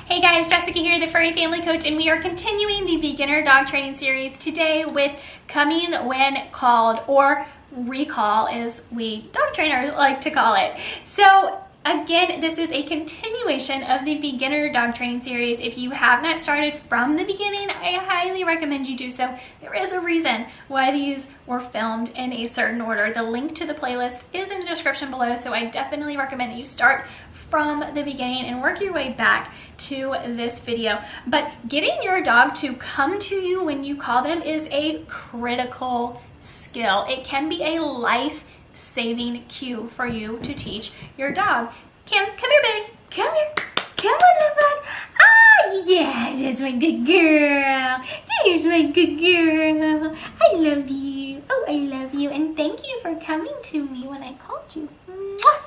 Hey guys, Jessica here, the Furry Family Coach, and we are continuing the beginner dog training series today with coming when called, or recall as we dog trainers like to call it. So again, this is a continuation of the beginner dog training series. If you have not started from the beginning, I highly recommend you do so. There is a reason why these were filmed in a certain order. The link to the playlist is in the description below, so I definitely recommend that you start from the beginning and work your way back to this video. But getting your dog to come to you when you call them is a critical skill. It can be a life-saving cue for you to teach your dog. Kim, come here, baby. Come here. Come on, little bug. Ah, yes, that's my good girl. There's my good girl. I love you. Oh, I love you. And thank you for coming to me when I called you. Mwah.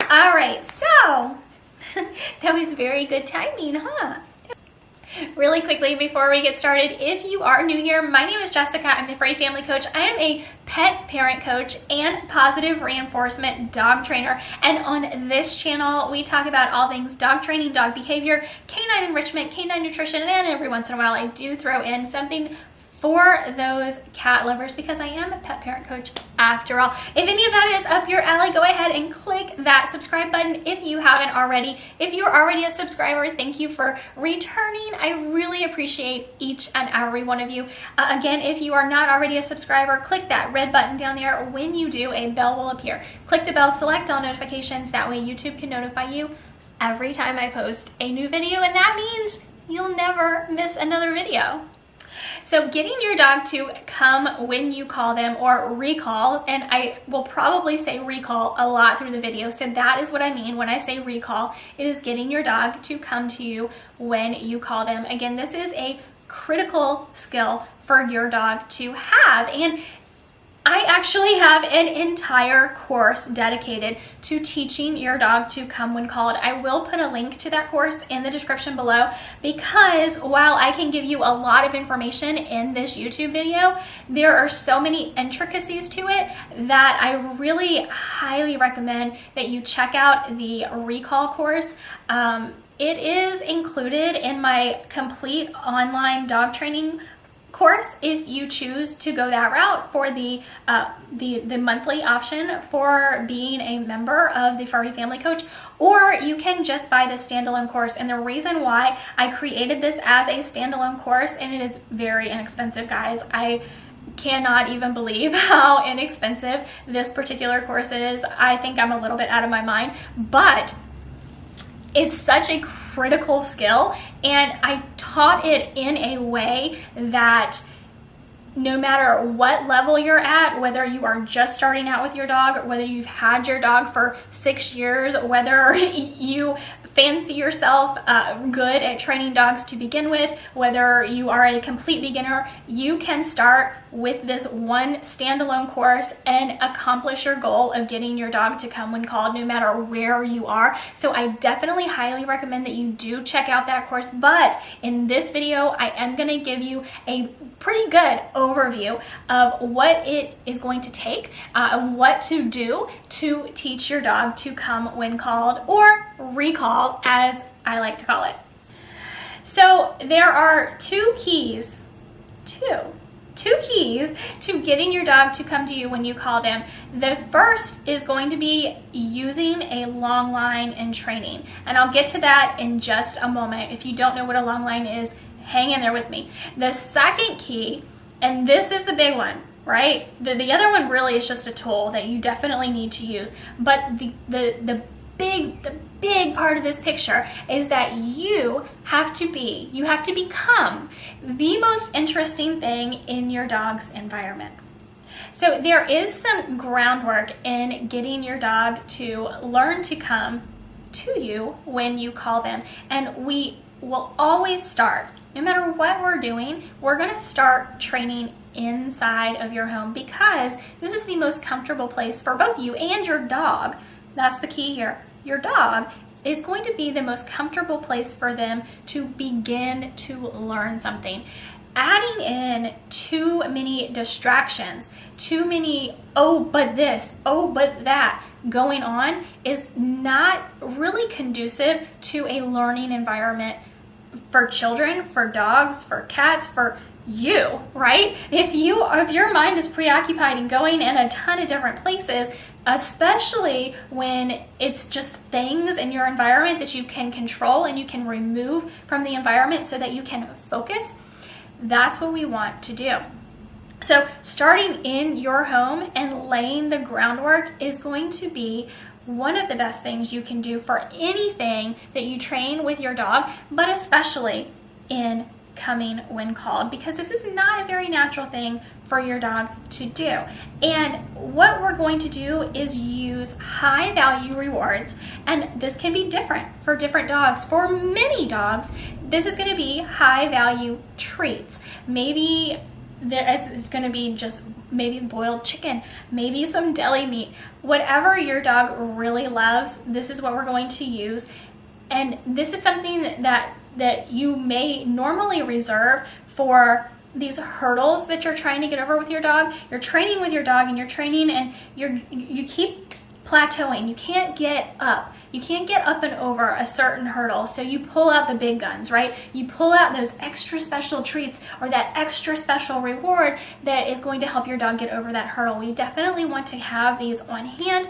All right, so that was very good timing, huh? Really quickly before we get started, if you are new here, my name is Jessica. I'm the Furry Family Coach. I am a pet parent coach and positive reinforcement dog trainer. And on this channel, we talk about all things dog training, dog behavior, canine enrichment, canine nutrition, and every once in a while I do throw in something for those cat lovers because I am a pet parent coach after all. If any of that is up your alley, go ahead and click that subscribe button if you haven't already. If you're already a subscriber, thank you for returning. I really appreciate each and every one of you. Again, if you are not already a subscriber, click that red button down there. When you do, a bell will appear. Click the bell, select all notifications. That way YouTube can notify you every time I post a new video, and that means you'll never miss another video. So getting your dog to come when you call them, or recall, and I will probably say recall a lot through the video, so that is what I mean when I say recall. It is getting your dog to come to you when you call them. Again, this is a critical skill for your dog to have, and I actually have an entire course dedicated to teaching your dog to come when called. I will put a link to that course in the description below, because while I can give you a lot of information in this YouTube video, there are so many intricacies to it that I really highly recommend that you check out the recall course. It is included in my complete online dog training course if you choose to go that route for the monthly option for being a member of the Furry Family Coach, or you can just buy the standalone course. And the reason why I created this as a standalone course, and it is very inexpensive, guys, I cannot even believe how inexpensive this particular course is. I think I'm a little bit out of my mind, but it's such a critical skill, and I taught it in a way that no matter what level you're at, whether you are just starting out with your dog, or whether you've had your dog for 6 years, whether you fancy yourself good at training dogs to begin with, whether you are a complete beginner, you can start with this one standalone course and accomplish your goal of getting your dog to come when called, no matter where you are. So I definitely highly recommend that you do check out that course. But in this video, I am going to give you a pretty good overview of what it is going to take and what to do to teach your dog to come when called, or recall, as I like to call it. So there are two keys to getting your dog to come to you when you call them. The first is going to be using a long line in training, and I'll get to that in just a moment. If you don't know what a long line is, hang in there with me. The second key, and this is the big one, right? The other one really is just a tool that you definitely need to use, but the big part of this picture is that you have to become the most interesting thing in your dog's environment. So there is some groundwork in getting your dog to learn to come to you when you call them, and we will always start, no matter what we're doing, we're going to start training inside of your home, because this is the most comfortable place for both you and your dog. That's the key here. Your dog is going to be the most comfortable place for them to begin to learn something. adding in too many distractions, too many, oh, but this, oh, but that going on is not really conducive to a learning environment for children, for dogs, for cats, for you, right? If your mind is preoccupied and going in a ton of different places, especially when it's just things in your environment that you can control and you can remove from the environment so that you can focus, that's what we want to do. So starting in your home and laying the groundwork is going to be one of the best things you can do for anything that you train with your dog, but especially in coming when called, because this is not a very natural thing for your dog to do. And what we're going to do is use high value rewards, and this can be different for different dogs. For many dogs, this is going to be high value treats. Maybe it's going to be just maybe boiled chicken, maybe some deli meat, whatever your dog really loves. This is what we're going to use. And this is something that you may normally reserve for these hurdles that you're trying to get over with your dog. You're training with your dog and you're training and you keep plateauing. You can't get up. You can't get up and over a certain hurdle. So you pull out the big guns, right? You pull out those extra special treats or that extra special reward that is going to help your dog get over that hurdle. We definitely want to have these on hand,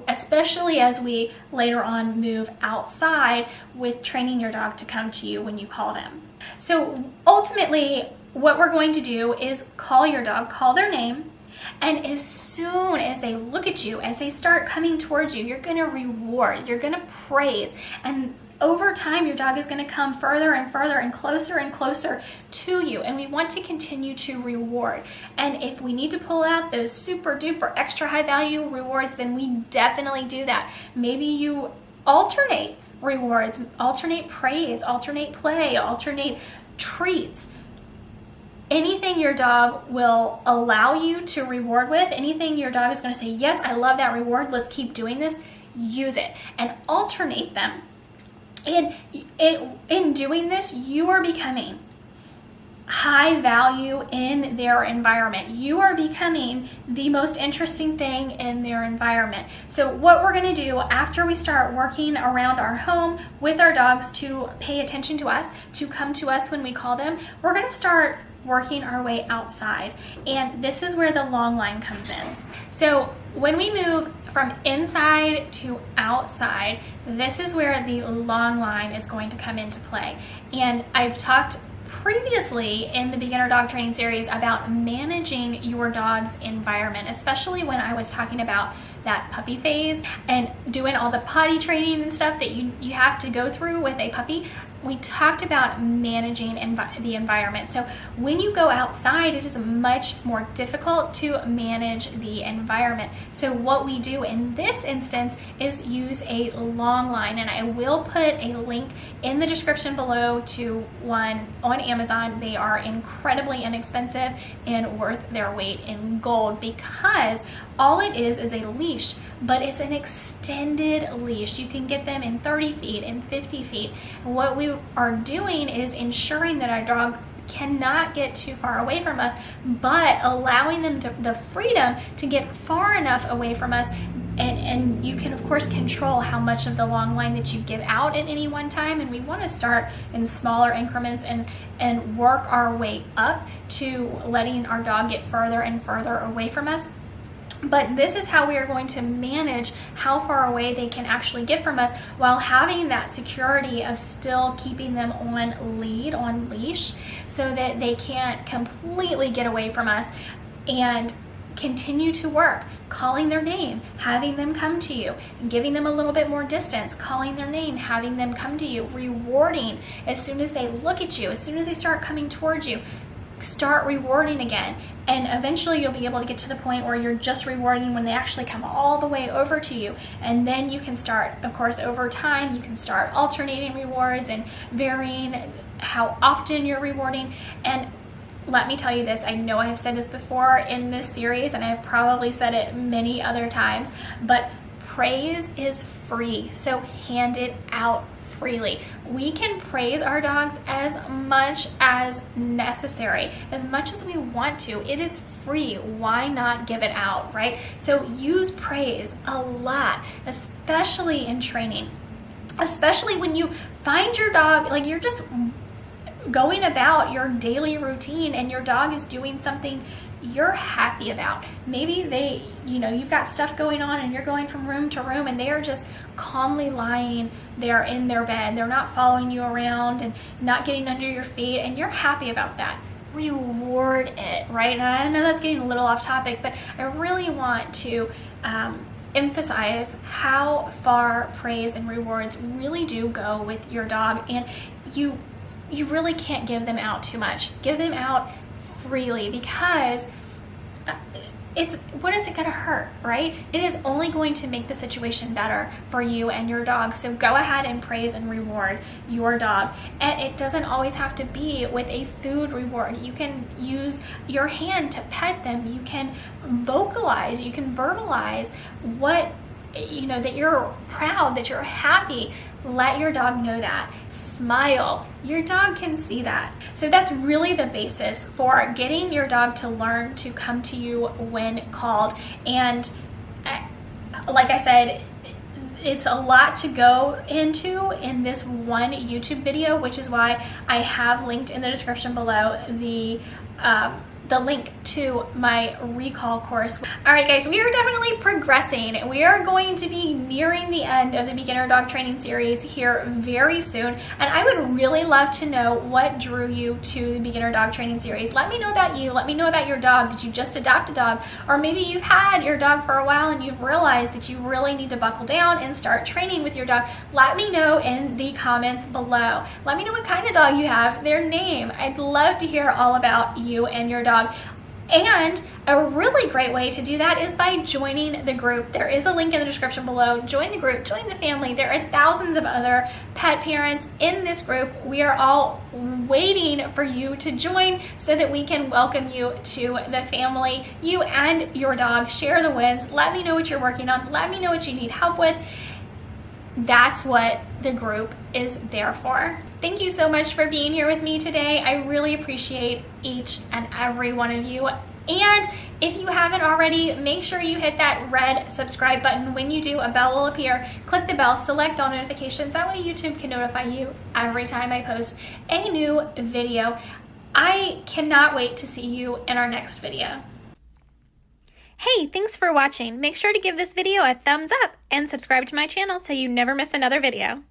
especially as we later on move outside with training your dog to come to you when you call them. So ultimately, what we're going to do is call your dog, call their name, and as soon as they look at you, as they start coming towards you, you're going to reward, you're going to praise, and over time your dog is going to come further and further and closer to you, and we want to continue to reward. And if we need to pull out those super duper extra high value rewards, then we definitely do that. Maybe you alternate rewards, alternate praise, alternate play, alternate treats. Anything your dog will allow you to reward with, anything your dog is going to say, yes, I love that reward, let's keep doing this, use it and alternate them. And in doing this, you are becoming high value in their environment. You are becoming the most interesting thing in their environment. So what we're going to do after we start working around our home with our dogs to pay attention to us, to come to us when we call them, we're going to start working our way outside. And this is where the long line comes in. So when we move from inside to outside, this is where the long line is going to come into play. And I've talked previously in the beginner dog training series about managing your dog's environment, especially when I was talking about that puppy phase and doing all the potty training and stuff that you have to go through with a puppy. We talked about managing the environment. So when you go outside, it is much more difficult to manage the environment. So what we do in this instance is use a long line, and I will put a link in the description below to one on Amazon. They are incredibly inexpensive and worth their weight in gold, because all it is a leash, but it's an extended leash. You can get them in 30 feet, in 50 feet. And what we are doing is ensuring that our dog cannot get too far away from us, but allowing them the freedom to get far enough away from us. And you can of course control how much of the long line that you give out at any one time, and we want to start in smaller increments and work our way up to letting our dog get further and further away from us. But this is how we are going to manage how far away they can actually get from us while having that security of still keeping them on leash, so that they can't completely get away from us, and continue to work, calling their name, having them come to you, giving them a little bit more distance, calling their name, having them come to you, rewarding as soon as they look at you, as soon as they start coming towards you. Start rewarding again, and eventually you'll be able to get to the point where you're just rewarding when they actually come all the way over to you. And then you can start, of course, over time you can start alternating rewards and varying how often you're rewarding. And let me tell you this, I know I have said this before in this series, and I've probably said it many other times, but praise is free, so hand it out freely. We can praise our dogs as much as necessary, as much as we want to. It is free. Why not give it out, right? So use praise a lot, especially in training, especially when you find your dog, like you're just going about your daily routine and your dog is doing something you're happy about. Maybe they, you've got stuff going on and you're going from room to room and they are just calmly lying there in their bed. They're not following you around and not getting under your feet, and you're happy about that. Reward it, right? And I know that's getting a little off topic, but I really want to emphasize how far praise and rewards really do go with your dog, and you really can't give them out too much. Give them out freely, because what is it going to hurt, right? It is only going to make the situation better for you and your dog. So go ahead and praise and reward your dog. And it doesn't always have to be with a food reward. You can use your hand to pet them. You can vocalize, you can verbalize what, that you're proud, that you're happy. Let your dog know that. Smile. Your dog can see that. So that's really the basis for getting your dog to learn to come to you when called. And like I said, it's a lot to go into in this one YouTube video, which is why I have linked in the description below the link to my recall course. All right, guys, we are definitely progressing. We are going to be nearing the end of the beginner dog training series here very soon. And I would really love to know what drew you to the beginner dog training series. Let me know about you. Let me know about your dog. Did you just adopt a dog? Or maybe you've had your dog for a while and you've realized that you really need to buckle down and start training with your dog. Let me know in the comments below. Let me know what kind of dog you have, their name. I'd love to hear all about you and your dog. And a really great way to do that is by joining the group. There is a link in the description below. Join the group, join the family. There are thousands of other pet parents in this group. We are all waiting for you to join so that we can welcome you to the family. You and your dog share the wins. Let me know what you're working on. Let me know what you need help with. That's what the group is there for. Thank you so much for being here with me today. I really appreciate each and every one of you. And if you haven't already, make sure you hit that red subscribe button. When you do, a bell will appear. Click the bell, select all notifications. That way YouTube can notify you every time I post a new video. I cannot wait to see you in our next video. Hey, thanks for watching. Make sure to give this video a thumbs up and subscribe to my channel so you never miss another video.